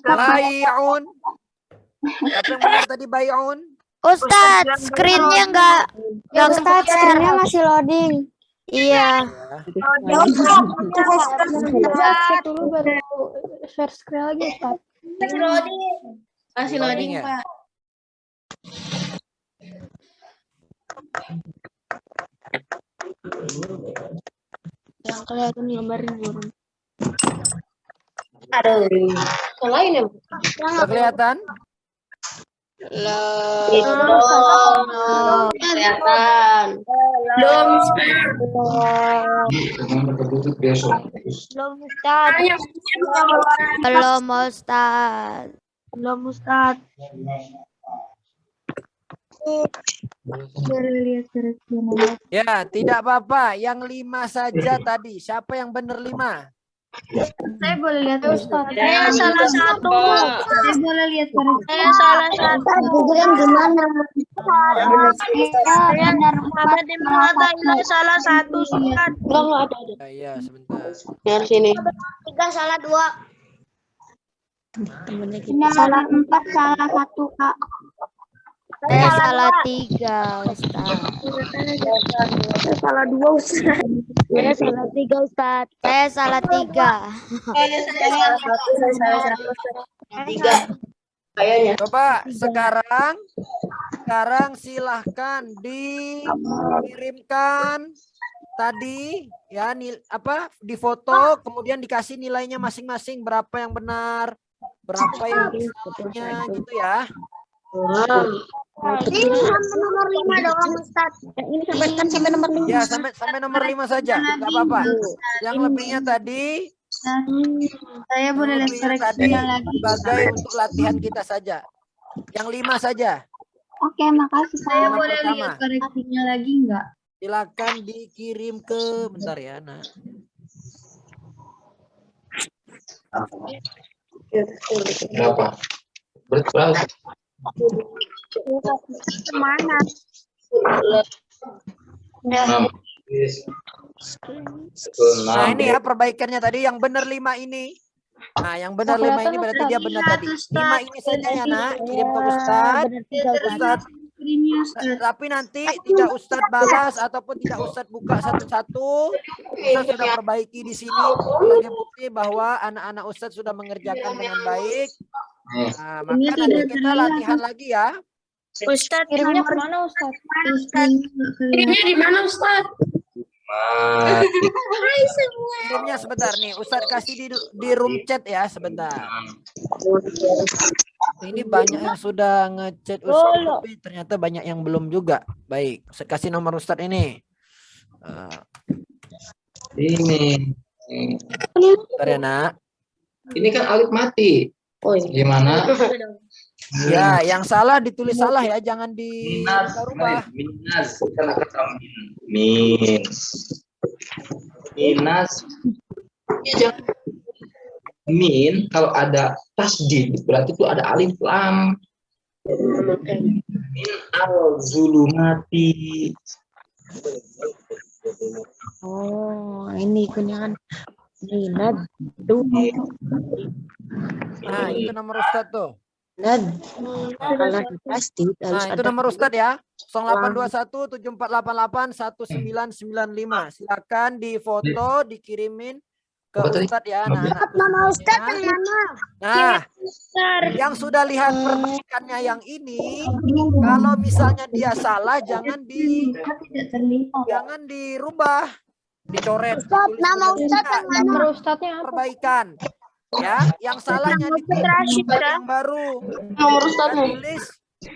Bai'un. Siapa yang benar tadi bai'un? Ustaz, screen-nya nggak Ustaz, screen-nya masih loading. Iya. Cek dulu baru share screen lagi Ustaz. Masih loading, ya? Pak. Yang kelihatan gambarnya burung. Aduh. Yang lain ya? Sudah kelihatan? Belum kelihatan. Belum. Belum Ustaz. Belum Ustaz. Belum Ustaz. Boleh lihat syarat. Ya, tidak apa-apa. Yang 5 saja tadi. Siapa yang benar 5? Saya boleh lihat Ustaz. Saya salah satu. Saya boleh lihat syarat. Saya salah satu. Guguran gimana? Saya Muhammad Ibn Hatta hilang salah satu. Ustaz. Iya, sebentar. Yang sini. 3 salah 2. Salah 4, salah 1, Kak. Saya salah 3, Ustaz. Salah 2 Ustaz. Saya salah 3, Ustaz. Saya salah 3. Kayaknya. Coba sekarang silahkan dikirimkan tadi ya di foto, kemudian dikasih nilainya masing-masing, berapa yang benar, berapa yang salahnya gitu ya. Ini sampai nomor 5 doang Ustaz. Ini sampai nomor 5. Ya, sampai nomor 5 saja, nggak apa-apa. Yang lebihnya tadi Saya boleh lihat syaratnya lagi. sebagai untuk latihan kita saja. Yang 5 saja. Oke, makasih, Saya Yang boleh pertama. lihat koreksinya lagi enggak? Silakan dikirim ke bentar ya, Nak. Kenapa? Berat. Kemana? Nah, ini ya perbaikannya tadi yang benar 5 ini. Nah, yang benar 5 ini berarti dia benar tadi. 5 ini saja ya, Nak. Kirim ke Ustadz. Ustadz. Tapi nanti tidak Ustadz balas ataupun tidak Ustadz buka satu-satu. Ustadz sudah perbaiki di sini sebagai bukti bahwa anak-anak Ustadz sudah mengerjakan dengan baik. Nah, maka nanti kita latihan lagi ya. Ustaz, Kirimnya kemana Ustaz? Kirimnya di mana Ustaz? Kirimnya sebentar nih. Ustadz kasih di room chat ya sebentar. Ini banyak yang sudah ngechat Ustadz, tapi ternyata banyak yang belum juga. Baik, Ustadz kasih nomor Ustadz ini. Ini. Bentar ya, Nak. Ini kan alif mati. Oh, gimana? Ya, yang salah ditulis salah ya, jangan dirubah. Minas, bukan kata min. Minas. Jangan min kalau ada tasdid berarti itu ada alif lam. Min al-zulumati. Oh, ini kunyangan minad. Nah, itu nomor Ustadz tuh. Kalau pasti Nah, itu nomor Ustadz ya. 0821 7488 1995. Silakan difoto, dikirimin ke Ustadz ya, anak-anak. Nama Ustaz yang mana? Nah, yang sudah lihat perbaikannya yang ini, kalau misalnya dia salah jangan dirubah, dicoret. Ustaz, ditulis nama ulang. Ustaz yang mana? Nomor Ustaznya apa? Perbaikan. Ya, yang salahnya ditulis Rashid, yang baru. Nomor Dan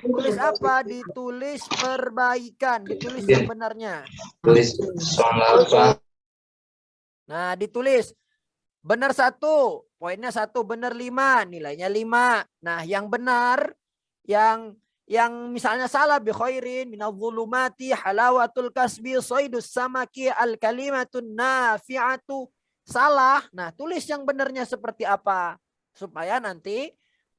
tulis apa? Ditulis perbaikan, ditulis yang benarnya. Tulis 08. Nah, ditulis benar 1, poinnya 1, benar 5, nilainya 5. Nah, yang benar, yang misalnya salah bi khairin minadh dhulumati halawatul kasbi saydus samaki al kalimatun nafi'atu. Salah. Nah, tulis yang benarnya seperti apa supaya nanti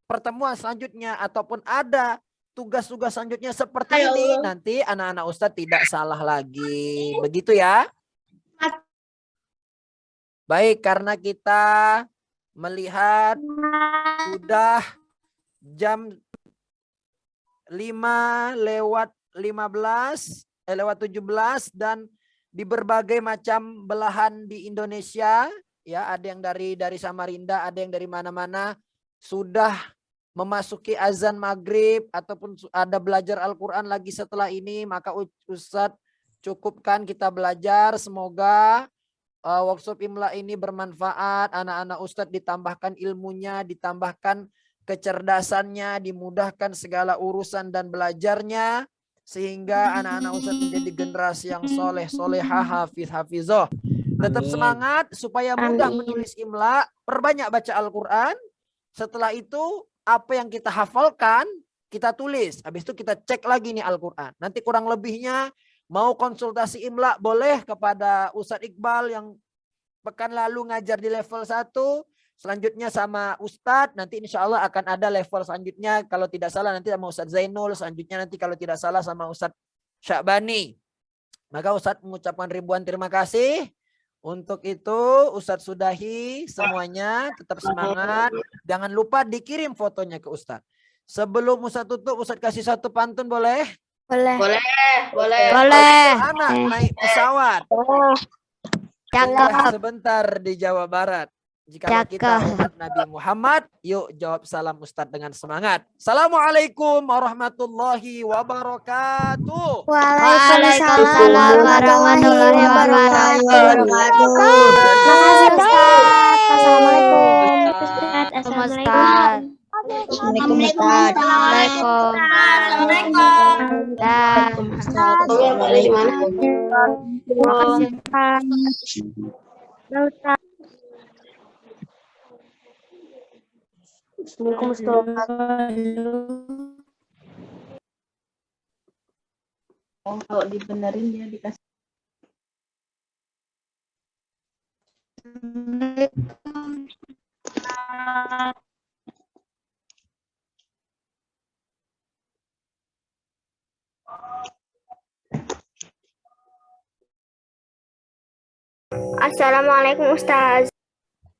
pertemuan selanjutnya ataupun ada tugas-tugas selanjutnya seperti ini, nanti anak-anak Ustadz tidak salah lagi. Begitu ya. Baik, karena kita melihat sudah jam 5:17 dan di berbagai macam belahan di Indonesia, ya ada yang dari Samarinda, ada yang dari mana-mana sudah memasuki azan maghrib ataupun ada belajar Al-Quran lagi setelah ini, maka Ustadz cukupkan kita belajar. Semoga workshop Imla ini bermanfaat, anak-anak Ustadz ditambahkan ilmunya, ditambahkan kecerdasannya, dimudahkan segala urusan dan belajarnya, sehingga anak-anak Ustadz menjadi generasi yang soleh, solehah, hafiz, hafizoh. Tetap semangat supaya mudah menulis Imla, perbanyak baca Al-Quran. Setelah itu apa yang kita hafalkan, kita tulis. Habis itu kita cek lagi nih Al-Quran. Nanti kurang lebihnya mau konsultasi imla boleh kepada Ustadz Iqbal yang pekan lalu ngajar di level 1. Selanjutnya sama Ustadz. Nanti insya Allah akan ada level selanjutnya. Kalau tidak salah nanti sama Ustadz Zainul. Selanjutnya nanti kalau tidak salah sama Ustadz Syakbani. Maka Ustadz mengucapkan ribuan terima kasih. Untuk itu Ustadz sudahi semuanya. Tetap semangat. Jangan lupa dikirim fotonya ke Ustadz. Sebelum Ustadz tutup, Ustadz kasih satu pantun boleh? Boleh. Boleh. Anak naik pesawat. Singgah sebentar di Jawa Barat. Jika kita umat Nabi Muhammad, yuk jawab salam Ustadz dengan semangat. Assalamualaikum warahmatullahi wabarakatuh. Waalaikumsalam warahmatullahi wabarakatuh. Makasih Ustaz. Assalamualaikum. Assalamualaikum. Assalamualaikum Ustaz. Assalamualaikum Ustaz. Oh, kalau dibenerin dia dikasih. Assalamualaikum Ustaz.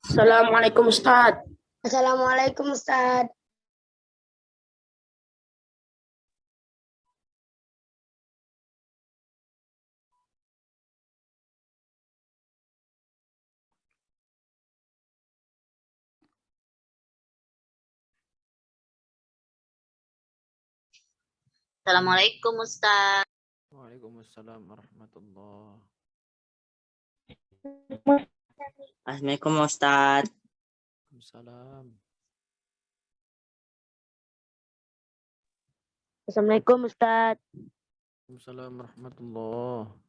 Assalamualaikum Ustaz. Assalamualaikum Ustaz. Assalamualaikum Ustaz. Waalaikumsalam warahmatullahi Assalamualaikum Ustaz. wabarakatuh. Assalamualaikum Ustaz. Waalaikumsalam warahmatullahi